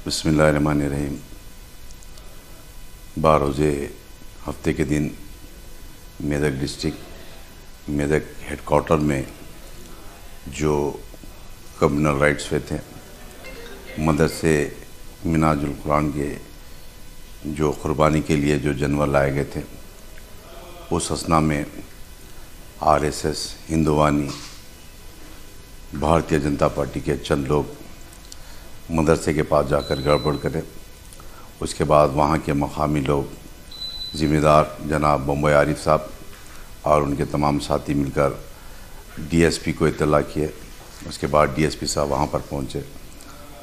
बिस्मिल्लाहिर्रहमानिर्रहीम। 12 रोज़े हफ्ते के दिन मेदक डिस्ट्रिक्ट मेदक हेडक्वार्टर में जो कम्युनल राइट्स पे थे, मदरसे मिनाजुल कुरान के जो क़ुरबानी के लिए जो जानवर लाए गए थे, उस असना में आरएसएस हिंदुवानी भारतीय जनता पार्टी के चंद लोग मदरसे के पास जाकर गड़बड़ करे। उसके बाद वहाँ के मकामी लोग, ज़िम्मेदार जनाब बम्बई आरिफ साहब और उनके तमाम साथी मिलकर डीएसपी को इत्तला किए। उसके बाद डीएसपी साहब वहाँ पर पहुँचे।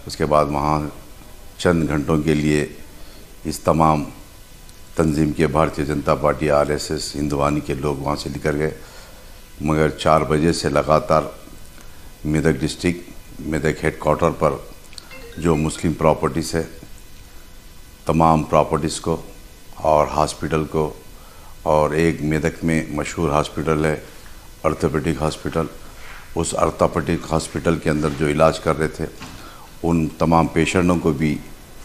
उसके बाद वहाँ चंद घंटों के लिए इस तमाम तंजीम के भारतीय जनता पार्टी आरएसएस हिंदुवानी के लोग वहाँ से निकल गए, मगर 4 बजे से लगातार मेदक डिस्ट्रिक्ट मेदक हेडक्वार्टर पर जो मुस्लिम प्रॉपर्टीज़ है, तमाम प्रॉपर्टीज़ को और हॉस्पिटल को, और एक मेदक में मशहूर हॉस्पिटल है ऑर्थोपेडिक हॉस्पिटल, उस ऑर्थोपेडिक हॉस्पिटल के अंदर जो इलाज कर रहे थे उन तमाम पेशेंटों को भी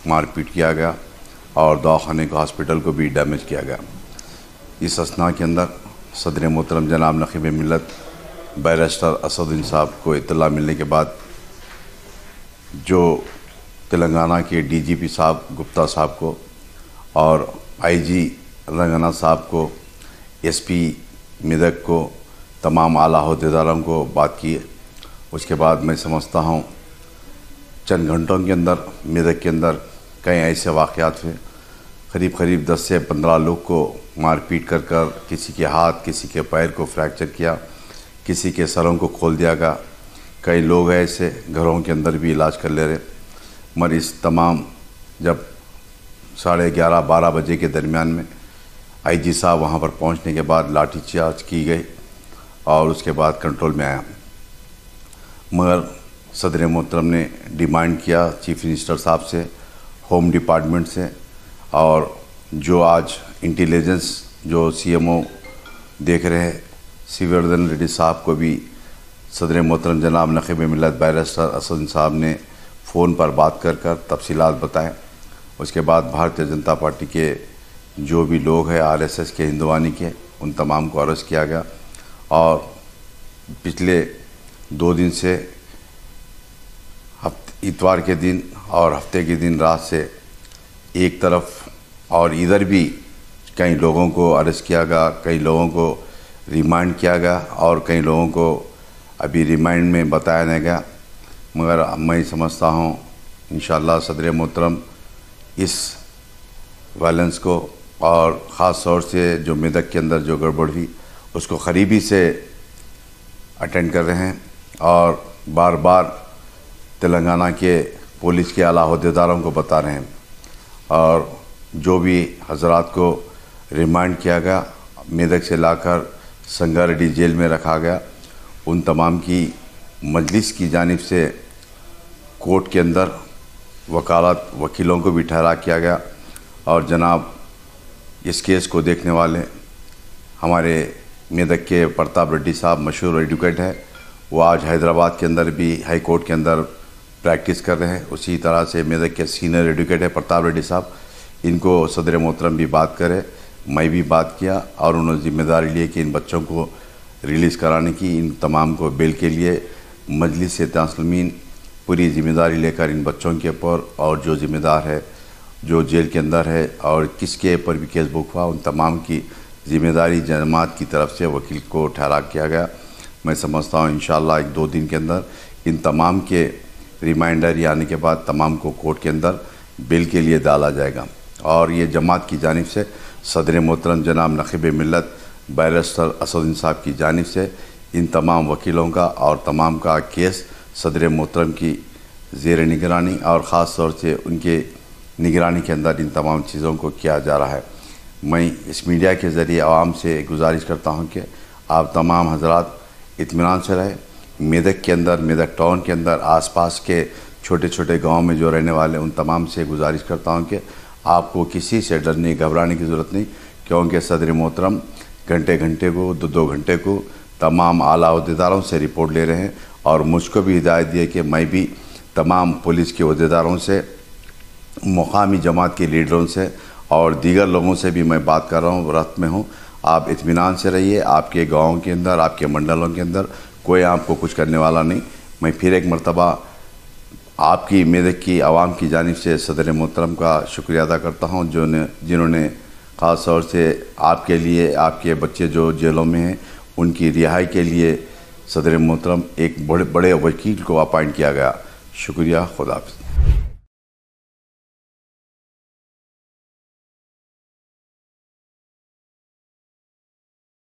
मारपीट किया गया और दवाखाने को, हॉस्पिटल को भी डैमेज किया गया। इस असना के अंदर सदर मोहतरम जनाब नक़ीब मिल्लत बैरिस्टर असदुद्दीन साहब को इत्तला मिलने के बाद जो तेलंगाना के डीजीपी साहब गुप्ता साहब को और आईजी तेलंगाना साहब को, एसपी मेदक को, तमाम आला अहदेदारों को बात किए। उसके बाद मैं समझता हूँ चंद घंटों के अंदर मेदक के अंदर कई ऐसे वाक़यात हुए, करीब 10 से 15 लोग को मारपीट कर किसी के हाथ, किसी के पैर को फ्रैक्चर किया, किसी के सरों को खोल दिया गया। कई लोग ऐसे घरों के अंदर भी इलाज कर ले रहे, मगर इस तमाम जब 11:30-12 बजे के दरमियान में आईजी साहब वहाँ पर पहुँचने के बाद लाठीचार्ज की गई और उसके बाद कंट्रोल में आया। मगर सदर मोहतरम ने डिमांड किया चीफ मिनिस्टर साहब से, होम डिपार्टमेंट से, और जो आज इंटेलिजेंस जो सीएमओ देख रहे हैं सिवर्धन रेड्डी साहब को भी सदर मोहतरम जनाब नक़ीब मिल्लत बैरिस्टर असदुद्दीन साहब ने फ़ोन पर बात कर तफसीलात बताएं। उसके बाद भारतीय जनता पार्टी के जो भी लोग हैं आरएसएस के हिंदुवानी के, उन तमाम को अरेस्ट किया गया और पिछले 2 दिन से इतवार के दिन और हफ्ते के दिन रात से एक तरफ और इधर भी कई लोगों को अरेस्ट किया गया, कई लोगों को रिमांड किया गया और कई लोगों को अभी रिमांड में बताया नहीं गया। मगर मैं समझता हूँ इंशाअल्लाह सदर मोहतरम इस वायलेंस को और ख़ास तौर से जो मेदक के अंदर जो गड़बड़ हुई उसको करीबी से अटेंड कर रहे हैं और बार बार तेलंगाना के पुलिस के आला अहदेदारों को बता रहे हैं, और जो भी हजरात को रिमांड किया गया, मेदक से लाकर संगारेड्डी जेल में रखा गया, उन तमाम की मजलिस की जानिब से कोर्ट के अंदर वकालत वकीलों को भी ठहरा किया गया। और जनाब इस केस को देखने वाले हमारे मेदक के प्रताप रेड्डी साहब मशहूर एडवोकेट हैं, वो आज हैदराबाद के अंदर भी हाई कोर्ट के अंदर प्रैक्टिस कर रहे हैं। उसी तरह से मेदक के सीनियर एडवोकेट है प्रताप रेड्डी साहब, इनको सदर मोहतरम भी बात करे, मैं भी बात किया और उन्होंने जिम्मेदारी ली कि इन बच्चों को रिलीज़ कराने की, इन तमाम को बेल के लिए मजलिस तस्लीमीन पूरी ज़िम्मेदारी लेकर इन बच्चों के ऊपर, और जो ज़िम्मेदार है जो जेल के अंदर है और किसके ऊपर भी केस बुक हुआ, उन तमाम की ज़िम्मेदारी जमात की तरफ से वकील को ठहरा किया गया। मैं समझता हूँ इंशाअल्लाह 1-2 दिन के अंदर इन तमाम के रिमाइंडर आने के बाद तमाम को कोर्ट के अंदर बेल के लिए डाला जाएगा। और ये जमात की जानिब से सदर मोहतरम जनाब नक़ीब मिल्लत बैरिस्टर असदुद्दीन साहब की जानिब से इन तमाम वकीलों का और तमाम का केस सदर मोहतरम की ज़ेर निगरानी और ख़ास तौर से उनके निगरानी के अंदर इन तमाम चीज़ों को किया जा रहा है। मैं इस मीडिया के ज़रिए आवाम से गुजारिश करता हूँ कि आप तमाम हजरात इत्मीनान से रहें। मेदक के अंदर, मेदक टाउन के अंदर, आसपास के छोटे छोटे गाँव में जो रहने वाले उन तमाम से गुजारिश करता हूँ कि आपको किसी से डरने घबराने की ज़रूरत नहीं, क्योंकि सदर मोहतरम घंटे को 2 घंटे को तमाम आला अहदेदारों से रिपोर्ट ले रहे हैं और मुझको भी हिदायत दी है कि मैं भी तमाम पुलिस के अहदेदारों से मुकामी जमात के लीडरों से और दीगर लोगों से भी मैं बात कर रहा हूँ, रब्त में हूँ। आप इत्मीनान से रहिए। आपके गाँव के अंदर, आपके मंडलों के अंदर कोई आपको कुछ करने वाला नहीं। मैं फिर एक मरतबा आपकी मेदक की आवाम की जानिब से सदर मोहतरम का शुक्रिया अदा करता हूँ, जिन्होंने ख़ास तौर से आपके लिए, आपके बच्चे जो जेलों में हैं उनकी रिहाई के लिए सदर मोहतरम एक बड़े वकील को अपॉइंट किया गया। शुक्रिया। खुदा हाफ़िज़।